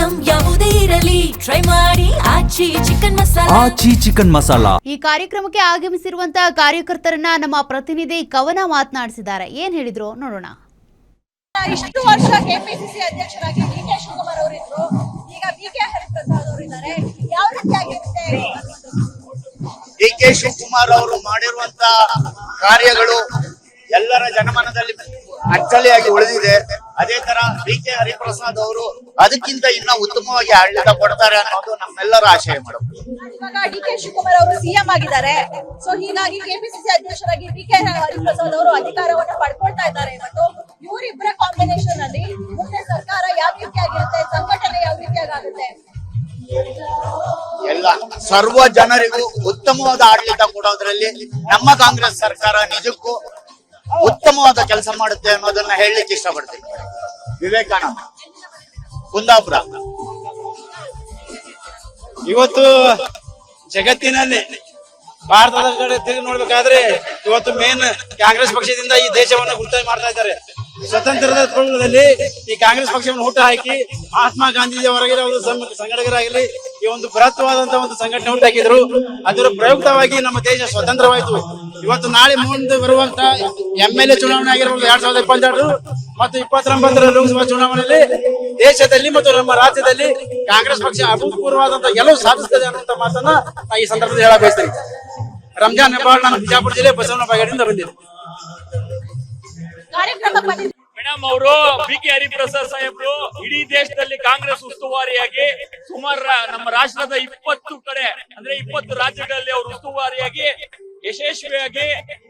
Item ಯಾವುದೇ ಇರಲಿ try ಮಾಡಿ ಆಚಿ ಚಿಕನ್ ಮಸಾಲಾ. ಈ ಕಾರ್ಯಕ್ರಮಕ್ಕೆ ಆಗಮಿಸಿರುವಂತಹ ಕಾರ್ಯಕರ್ತರನ್ನ ನಮ್ಮ ಪ್ರತಿನಿಧಿ ಕವನ ಮಾತನಾಡಿಸಿದ್ದಾರೆ. ಏನ್ ಹೇಳಿದ್ರು ನೋಡೋಣ. ಇಷ್ಟು ವರ್ಷ ಕೆಪಿಸಿಸಿ ಅಧ್ಯಕ್ಷರಾಗಿ ಡಿ.ಕೆ. ಶಿವಕುಮಾರ್ ಅವರಿದ್ರು, ಈಗ ಬಿ.ಕೆ. ಹರಿಪ್ರಸಾದ್ ಅವರಿದ್ದಾರೆ. ಯಾವ ರೀತಿಯಾಗಿರುತ್ತೆ? ಡಿ.ಕೆ. ಶಿವಕುಮಾರ್ ಅವರು ಮಾಡಿರುವಂತ ಕಾರ್ಯಗಳು ಎಲ್ಲರ ಜನಮನದಲ್ಲಿ ಅಚ್ಚಳಿಯಾಗಿ ಉಳಿದಿದೆ. ಅದೇ ತರ ಬಿ.ಕೆ. ಹರಿಪ್ರಸಾದ್ ಅವರು ಅದಕ್ಕಿಂತ ಇನ್ನ ಉತ್ತಮವಾಗಿ ಆಡಳಿತ ಕೊಡ್ತಾರೆ ಅನ್ನೋದು ನಮ್ಮೆಲ್ಲರ ಆಶಯ ಮೇಡಮ್. ಇವಾಗ ಡಿ.ಕೆ. ಶಿವಕುಮಾರ್ ಅವರು ಸಿಎಂ ಆಗಿದ್ದಾರೆ. ಸೊ ಹೀಗಾಗಿ ಕೆಪಿಸಿಸಿ ಅಧ್ಯಕ್ಷರಾಗಿ ಬಿ.ಕೆ. ಹರಿಪ್ರಸಾದ್ ಅವರು ಅಧಿಕಾರವನ್ನ ಪಡ್ಕೊಳ್ತಾ ಇದ್ದಾರೆ. ಮತ್ತು ಇವರಿಬ್ಬರ ಕಾಂಬಿನೇಷನ್ ಅಲ್ಲಿ ಮುಂದೆ ಸರ್ಕಾರ ಯಾವ ರೀತಿಯಾಗಿರುತ್ತೆ, ಸಂಘಟನೆ ಯಾವ ರೀತಿಯಾಗುತ್ತೆ? ಎಲ್ಲ ಸರ್ವ ಜನರಿಗೂ ಉತ್ತಮವಾದ ಆಡಳಿತ ಕೊಡೋದ್ರಲ್ಲಿ ನಮ್ಮ ಕಾಂಗ್ರೆಸ್ ಸರ್ಕಾರ ನಿಜಕ್ಕೂ ಉತ್ತಮವಾದ ಕೆಲಸ ಮಾಡುತ್ತೆ ಅನ್ನೋದನ್ನ ಹೇಳಲಿಕ್ಕೆ ಇಷ್ಟಪಡ್ತೀನಿ. ವಿವೇಕಾನಂದ, ಕುಂದಾಪುರ. ಇವತ್ತು ಜಗತ್ತಿನಲ್ಲಿ ಭಾರತದ ಕಡೆ ತಿರುಗಿ ನೋಡ್ಬೇಕಾದ್ರೆ ಇವತ್ತು ಮೇನ್ ಕಾಂಗ್ರೆಸ್ ಪಕ್ಷದಿಂದ ಈ ದೇಶವನ್ನು ಗುರುತಾಗಿ ಮಾಡ್ತಾ ಇದ್ದಾರೆ. ಸ್ವತಂತ್ರದ ಪೂರ್ವದಲ್ಲಿ ಈ ಕಾಂಗ್ರೆಸ್ ಪಕ್ಷವನ್ನು ಹುಟ್ಟು ಹಾಕಿ ಮಹಾತ್ಮ ಗಾಂಧೀಜಿ ಅವರಾಗಿರೋ ಅವರು ಸಂಘಟಕರಾಗಿರಲಿ ಈ ಒಂದು ಬೃಹತ್ವಾದಂತಹ ಒಂದು ಸಂಘಟನೆ ಹುಟ್ಟಾಕಿದ್ರು. ಅದರ ಪ್ರಯುಕ್ತವಾಗಿ ನಮ್ಮ ದೇಶ ಸ್ವತಂತ್ರವಾಯಿತು. ಇವತ್ತು ನಾಳೆ ಮುಂದೆ ಬರುವಂತ MLA ಚುನಾವಣೆ ಆಗಿರ್ಬೋದು 2022 ಮತ್ತು 2029 ಲೋಕಸಭಾ ಚುನಾವಣೆಯಲ್ಲಿ ದೇಶದಲ್ಲಿ ಮತ್ತು ನಮ್ಮ ರಾಜ್ಯದಲ್ಲಿ ಕಾಂಗ್ರೆಸ್ ಪಕ್ಷ ಅಭೂತಪೂರ್ವವಾದಂತಹ ಗೆಲುವು ಸಾಧಿಸುತ್ತದೆ ಅನ್ನುವಂತ ಮಾತನ್ನ ಈ ಸಂದರ್ಭದಲ್ಲಿ ಹೇಳಕ್ ಬಯಸ್ತೇನೆ. ರಂಜಾನ್ ಹಬ್ಬ ನಾನು ಬಿಜಾಪುರ ಜಿಲ್ಲೆ ಬಸವನ ಬಾಗೇಡಿಯಿಂದ ಬಂದಿದ್ದೆ. ಮೇಡಮ್ ಅವರು ಬಿ.ಕೆ. ಹರಿಪ್ರಸಾದ್ ಸಾಹೇಬ್ರು ಇಡೀ ದೇಶದಲ್ಲಿ ಕಾಂಗ್ರೆಸ್ ಉಸ್ತುವಾರಿಯಾಗಿ ಸುಮಾರು ನಮ್ಮ ರಾಷ್ಟ್ರದ 20 ಕಡೆ ಅಂದ್ರೆ 20 ರಾಜ್ಯಗಳಲ್ಲಿ ಅವರು ಉಸ್ತುವಾರಿಯಾಗಿ ಯಶಸ್ವಿಯಾಗಿ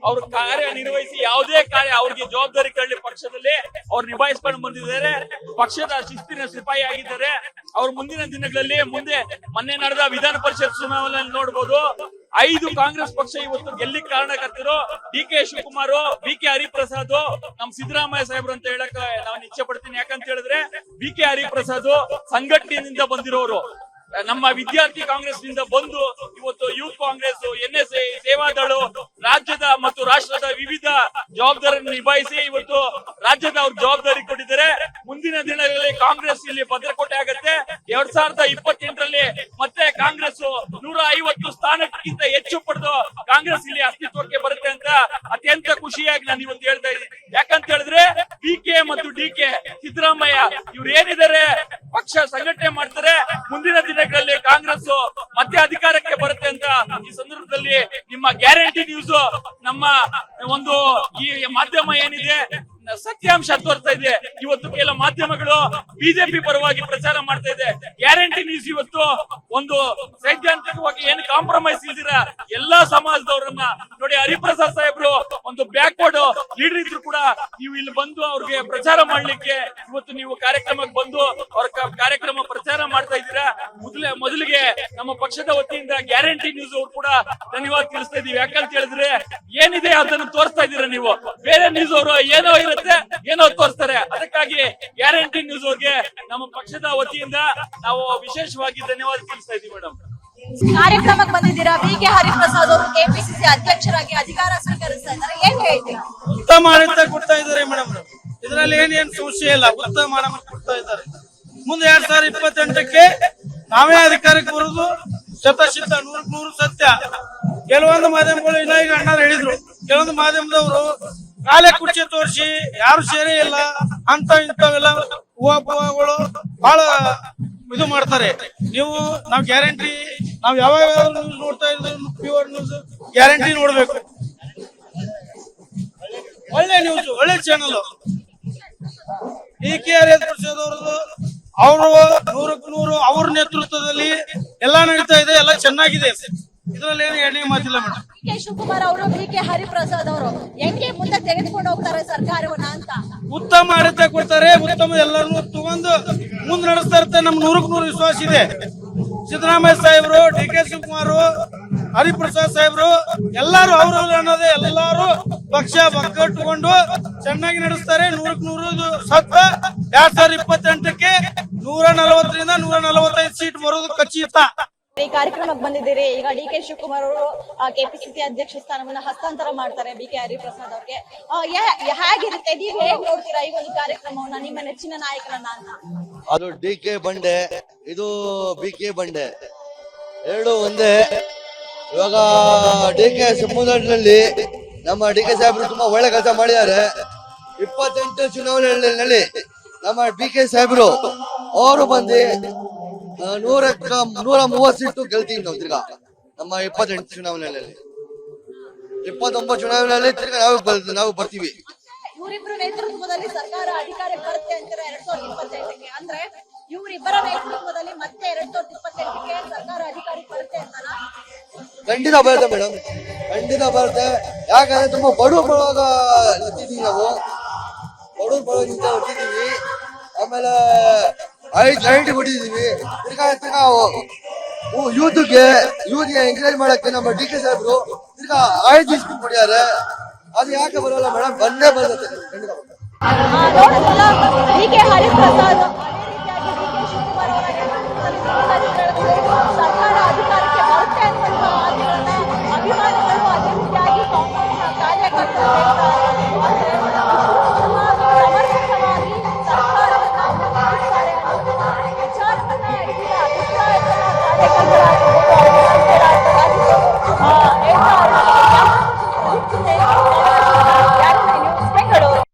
ಅವ್ರ ಕಾರ್ಯನಿರ್ವಹಿಸಿ ಯಾವುದೇ ಕಾರ್ಯ ಅವ್ರಿಗೆ ಜವಾಬ್ದಾರಿ ಕಳ್ಳಿ ಪಕ್ಷದಲ್ಲಿ ಅವ್ರು ನಿಭಾಯಿಸ್ಕೊಂಡು ಬಂದಿದ್ದಾರೆ. ಪಕ್ಷದ ಶಿಸ್ತಿನ ಸಿಪಾಯಿ ಆಗಿದ್ದಾರೆ. ಅವ್ರ ಮುಂದಿನ ದಿನಗಳಲ್ಲಿ ಮೊನ್ನೆ ನಡೆದ ವಿಧಾನ ಪರಿಷತ್ ಚುನಾವಣೆಯಲ್ಲಿ ನೋಡ್ಬೋದು 5 ಕಾಂಗ್ರೆಸ್ ಪಕ್ಷ ಇವತ್ತು ಗೆಲ್ಲಿಕ್ ಕಾರಣಕರ್ತರು ಡಿ.ಕೆ. ಶಿವಕುಮಾರ್, ಬಿ.ಕೆ. ಹರಿಪ್ರಸಾದ್, ನಮ್ ಸಿದ್ದರಾಮಯ್ಯ ಸಾಹೇಬ್ರು ಅಂತ ಹೇಳಕ್ ನಾನು ಇಚ್ಛೆ ಪಡ್ತೀನಿ. ಯಾಕಂತ ಹೇಳಿದ್ರೆ ಬಿ.ಕೆ. ಹರಿಪ್ರಸಾದ್ ಸಂಘಟನೆಯಿಂದ ಬಂದಿರೋರು. ನಮ್ಮ ವಿದ್ಯಾರ್ಥಿ ಕಾಂಗ್ರೆಸ್ ನಿಂದ ಬಂದು ಇವತ್ತು ಯೂತ್ ಕಾಂಗ್ರೆಸ್, NSA, ಸೇವಾದಳ ರಾಜ್ಯದ ಮತ್ತು ರಾಷ್ಟ್ರದ ವಿವಿಧ ಜವಾಬ್ದಾರಿಯನ್ನು ನಿಭಾಯಿಸಿ ಇವತ್ತು ರಾಜ್ಯದ ಅವ್ರ ಜವಾಬ್ದಾರಿ ಕೊಟ್ಟಿದ್ದಾರೆ. ಮುಂದಿನ ದಿನಗಳಲ್ಲಿ ಕಾಂಗ್ರೆಸ್ ಇಲ್ಲಿ ಭದ್ರಕೋಟೆ ಆಗತ್ತೆ. 2028ರಲ್ಲಿ ಮತ್ತೆ ಕಾಂಗ್ರೆಸ್ 150 ಸ್ಥಾನಕ್ಕಿಂತ ಹೆಚ್ಚು ಪಡೆದು ಕಾಂಗ್ರೆಸ್ ಇಲ್ಲಿ ಅಸ್ತಿತ್ವಕ್ಕೆ ಬರುತ್ತೆ ಅಂತ ಅತ್ಯಂತ ಖುಷಿಯಾಗಿ ನಾನು ಇವತ್ತು ಹೇಳ್ತಾ ಇದ್ದೀನಿ. ಯಾಕಂತ ಹೇಳಿದ್ರೆ ಬಿ.ಕೆ. ಮತ್ತು ಡಿ.ಕೆ. ಸಿದ್ದರಾಮಯ್ಯ ಇವ್ರು ಏನಿದ್ದಾರೆ ಪಕ್ಷ ಸಂಘಟನೆ ಮಾಡ್ತಾರೆ. ಮುಂದಿನ ದಿನಗಳಲ್ಲಿ ಕಾಂಗ್ರೆಸ್ ಮತ್ತೆ ಅಧಿಕಾರಕ್ಕೆ ಬರುತ್ತೆ ಅಂತ ಈ ಸಂದರ್ಭದಲ್ಲಿ ನಿಮ್ಮ ಗ್ಯಾರಂಟಿ ನ್ಯೂಸ್ ನಮ್ಮ ಒಂದು ಈ ಮಾಧ್ಯಮ ಏನಿದೆ ಸತ್ಯಾಂಶ ತೋರ್ತಾ ಇದೆ. ಇವತ್ತು ಕೆಲ ಮಾಧ್ಯಮಗಳು ಬಿಜೆಪಿ ಪರವಾಗಿ ಪ್ರಚಾರ ಮಾಡ್ತಾ ಇದೆ. ಗ್ಯಾರಂಟಿ ನ್ಯೂಸ್ ಇವತ್ತು ಒಂದು ಸೈದ್ಧಾಂತಿಕವಾಗಿ ಏನು ಕಾಂಪ್ರಮೈಸ್ ಇಲ್ದಿರ ಎಲ್ಲಾ ಸಮಾಜದವರನ್ನ ನೋಡಿ. ಹರಿಪ್ರಸಾದ್ ಸಾಹೇಬ್ರು ಒಂದು ಬ್ಯಾಕ್ವರ್ಡ್ ಲೀಡರ್ ಇದ್ರು ಕೂಡ ನೀವು ಇಲ್ಲಿ ಬಂದು ಅವ್ರಿಗೆ ಪ್ರಚಾರ ಮಾಡ್ಲಿಕ್ಕೆ ಇವತ್ತು ನೀವು ಕಾರ್ಯಕ್ರಮಕ್ಕೆ ಬಂದು ಅವ್ರ ಕಾರ್ಯಕ್ರಮ ಪ್ರಚಾರ ಮಾಡ್ತಾ ಇದ್ದೀರಾ. ಮೊದಲಿಗೆ ನಮ್ಮ ಪಕ್ಷದ ವತಿಯಿಂದ ಗ್ಯಾರಂಟಿ ನ್ಯೂಸ್ ಅವ್ರು ಕೂಡ ಧನ್ಯವಾದ ತಿಳಿಸ್ತಾ ಇದೀವಿ. ಯಾಕಂತ ಹೇಳಿದ್ರೆ ಏನಿದೆ ಅದನ್ನು ತೋರಿಸ್ತಾ ಇದ್ದೀರಾ ನೀವು. ಬೇರೆ ನ್ಯೂಸ್ ಅವರು ಏನೋ ತೋರಿಸ್ತಾರೆ. ಅದಕ್ಕಾಗಿ ಗ್ಯಾರಂಟಿ ನ್ಯೂಸ್ ಅವ್ರಿಗೆ ನಮ್ಮ ಪಕ್ಷದ ವತಿಯಿಂದ ನಾವು ವಿಶೇಷವಾಗಿ ಧನ್ಯವಾದ ತಿಳಿಸ್ತಾ ಇದ್ದೀವಿ. ಮೇಡಮ್, ಕಾರ್ಯಕ್ರಮಕ್ಕೆ ಬಂದಿದ್ದೀರಾ. ಬಿ.ಕೆ. ಹರಿಪ್ರಸಾದ್ ಅವರು ಕೆಪಿಸಿಸಿ ಅಧ್ಯಕ್ಷರಾಗಿ ಅಧಿಕಾರ ಸ್ವೀಕರಿಸ್ತಾ ಇದ್ದಾರೆ. ಏನ್ ಹೇಳ್ತೀರಾ? ಉತ್ತಮ ಆಡಳಿತ ಕೊಡ್ತಾ ಇದ್ದಾರೆ ಮೇಡಮ್. ಇದರಲ್ಲಿ ಏನೇನು ಸಮಸ್ಯೆ ಇಲ್ಲ, ಉತ್ತಮ ಆಡಳಿತ ಕೊಡ್ತಾ ಇದ್ದಾರೆ. ಮುಂದೆ 2028ಕ್ಕೆ ನಾವೇ ಅಧಿಕಾರಕ್ಕೆ ಬರುವುದು ಶತಸಿದ್ಧ, 100% ಸತ್ಯ. ಕೆಲವೊಂದು ಮಾಧ್ಯಮಗಳು ಈಗ ಅಣ್ಣಾರು ಹೇಳಿದ್ರು, ಕೆಲವೊಂದು ಮಾಧ್ಯಮದವರು ಕಾಲೇ ಕುರ್ಚಿ ತೋರಿಸಿ ಯಾರು ಸೇರೇ ಇಲ್ಲ ಅಂತ ಇಂಥವೆಲ್ಲ ಹೂವಾಗಳು ಬಹಳ ಇದು ಮಾಡ್ತಾರೆ. ನಾವು ಗ್ಯಾರಂಟಿ ನಾವು ಯಾವಾಗ ನ್ಯೂಸ್ ನೋಡ್ತಾ ಇದ್ರು ಪ್ಯೂರ್ ನ್ಯೂಸ್ ಗ್ಯಾರಂಟಿ ನೋಡ್ಬೇಕು. ಒಳ್ಳೆ ನ್ಯೂಸ್, ಒಳ್ಳೆ ಚಾನಲ್. ಡಿ.ಕೆ. ಹರಿಪ್ರಸಾದ್ ಅವರದು ಅವರು 100ಕ್ಕೆ 100 ಅವ್ರ ನೇತೃತ್ವದಲ್ಲಿ ಎಲ್ಲಾ ನಡೀತಾ ಇದೆ, ಎಲ್ಲ ಚೆನ್ನಾಗಿದೆ. ಇದರಲ್ಲಿ ಏನು ಎಣ್ಣೆ ಮಾತಿಲ್ಲ ಮೇಡಮ್. ಡಿ.ಕೆ. ಶಿವಕುಮಾರ್ ಅವರು, ಬಿ.ಕೆ. ಹರಿಪ್ರಸಾದ್ ಅವರು ಹೆಂಗೆ ಮುಂದೆ ತೆಗೆದುಕೊಂಡು ಹೋಗ್ತಾರೆ ಸರ್ಕಾರವನ್ನ ಅಂತ? ಉತ್ತಮ ಆಡಳಿತ ಕೊಡ್ತಾರೆ. ಉತ್ತಮ ಎಲ್ಲರನ್ನು ತಗೊಂಡು ಮುಂದೆ ನಡೆಸ್ತಾ ಇರ್ತಾರೆ. ನಮ್ಗೆ 100ಕ್ಕೆ 100 ವಿಶ್ವಾಸ ಇದೆ. ಸಿದ್ದರಾಮಯ್ಯ ಸಾಹೇಬ್ರು, ಡಿ.ಕೆ. ಶಿವಕುಮಾರ್, ಹರಿಪ್ರಸಾದ್ ಸಾಹೇಬ್ರು ಎಲ್ಲಾರು ಅವರು ಅನ್ನೋದೇ ಎಲ್ಲಾರು ಪಕ್ಷ ಒಗ್ಗಟ್ಟುಕೊಂಡು ಚೆನ್ನಾಗಿ ನಡೆಸ್ತಾರೆ. 100ಕ್ಕೆ 100 ಸತ್ಯ. 2028ಕ್ಕೆ 140ರಿಂದ 145 ಸೀಟ್ ಬರೋದು ಖಚಿತ. ಈ ಕಾರ್ಯಕ್ರಮಕ್ಕೆ ಬಂದಿದ್ದೀರಿ. ಈಗ ಡಿ ಕೆ ಶಿವಕುಮಾರ್ ಅವರು ಕೆಪಿಸಿಸಿ ಅಧ್ಯಕ್ಷ ಸ್ಥಾನವನ್ನ ಹಸ್ತಾಂತರ ಮಾಡ್ತಾರೆ ಬಿ ಕೆ ಹರಿಪ್ರಸಾದ್ ಅವ್ರಿಗೆ. ಹೇಗಿರುತ್ತೆ, ನೀವು ಹೇಗ್ ನೋಡ್ತೀರಾ ಈ ಒಂದು ಕಾರ್ಯಕ್ರಮವನ್ನ, ನಿಮ್ಮ ನೆಚ್ಚಿನ ನಾಯಕರನ್ನ ಅಂತ? ಅದು ಡಿ ಕೆ ಬಂಡೆ, ಇದು ಬಿ ಕೆ ಬಂಡೆ, ಎರಡು ಒಂದೇ. ಇವಾಗ ಡಿ ಕೆ ಸಮುದಾಯದಲ್ಲಿ ನಮ್ಮ ಡಿ ಕೆ ಸಾಹೇಬರು ತುಂಬಾ ಒಳ್ಳೆ ಕೆಲಸ ಮಾಡಿದ್ದಾರೆ. 28 ಚುನಾವಣೆಗಳಲ್ಲಿ ನಮ್ಮ ಡಿ ಕೆ ಸಾಹೇಬರು ಅವರು ಬಂದು 130 ಸೀಟು ಗೆಲ್ತೀವಿ ನಾವು. ತಿರ್ಗಾ ನಮ್ಮ 28 ಚುನಾವಣೆಯಲ್ಲಿ 29 ಚುನಾವಣೆಯಲ್ಲಿ ತಿರ್ಗಾ ನಾವು ಬರ್ತೀವಿ. ಇವರಿಬ್ಬರ ನೇತೃತ್ವದಲ್ಲಿ ಸರ್ಕಾರ ಅಧಿಕಾರಕ್ಕೆ ಬರುತ್ತೆ ಅಂತಾರೆ 2028ಕ್ಕೆ. ಅಂದ್ರೆ ಇವರಿಬ್ಬರ ನೇತೃತ್ವದಲ್ಲಿ ಮತ್ತೆ 2028ಕ್ಕೆ ಸರ್ಕಾರ ಅಧಿಕಾರಕ್ಕೆ ಬರುತ್ತೆ ಅಂತಾನ? ಖಂಡಿತ ಬರುತ್ತೆ ಮೇಡಮ್, ಖಂಡಿತ ಬರುತ್ತೆ. ಯಾಕಂದ್ರೆ ತುಂಬಾ ಬಡವರ ಹತ್ತಿದೀವಿ ನಾವು, ಬಡವರಿಂದ ಹೊಟ್ಟಿದೀವಿ. ಆಮೇಲೆ 5 ಗ್ಯಾರಂಟಿ ಕೊಟ್ಟಿದೀವಿ. ತಿರ್ಗಾ ಯೂತ್ಗೆ ಎಂಕರೇಜ್ ಮಾಡಕ್ಕೆ ನಮ್ಮ ಡಿ ಕೆ ಸಾಹೇಬ್ರು ತಿರ್ಗಾ 5 ಇಸ್ಕೊಂಡು ಕೊಟ್ಟಿದ್ದಾರೆ. ಅದು ಯಾಕೆ ಬರೋಲ್ಲ ಮೇಡಮ್? ಬಂದೇ ಬರುತ್ತೆ ಖಂಡಿತ. ನೋಡಿದ್ರಲ್ಲ, ಡಿ ಕೆ ಹರಿಪ್ರಸಾದ್